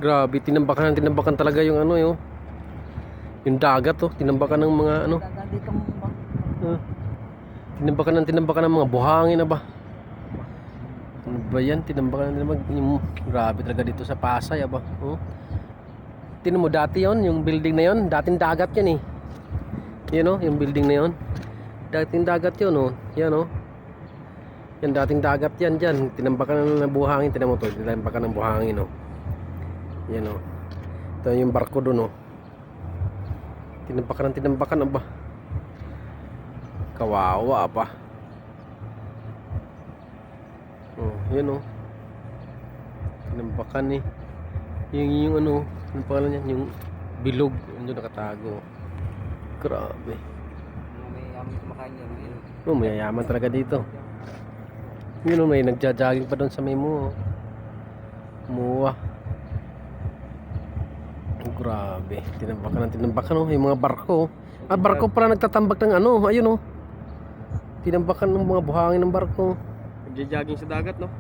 Grabe, tinambakan talaga yung ano yun. Yung dagat oh, tinambakan ng mga ano. Tinambakan ng mga buhangin na ba? Ano ba yan? Tinambakan yung grabe talaga dito sa Pasay ba? Oh. Tinan mo dati yon, yung building na yon, dating dagat yan eh. Yan oh, yung building na yon. Dating dagat yun oh. Yan oh. Yan dating dagat yan dyan. Tinambakan ng buhangin, tinan mo to, tinambakan ng buhangin oh. Yan oh. Ito yung barko doon oh. Tinambakan ba? Kawawa pa. Oh, yan oh. Tinambakan eh. Yung ano, ano pangalan niya? Yung bilog, yung nakatago. Grabe. Mayayaman kumakain yan. Oh, mayayaman talaga dito. Yun oh, may nagja-jogging pa doon sa may mo. Muwa. Grabe, tinambakan oh, yung mga barko. Ah, barko pala nagtatambak ng ano, ayun oh. Tinambakan ng mga buhangin ng barko. Nagja-jogging sa dagat, no?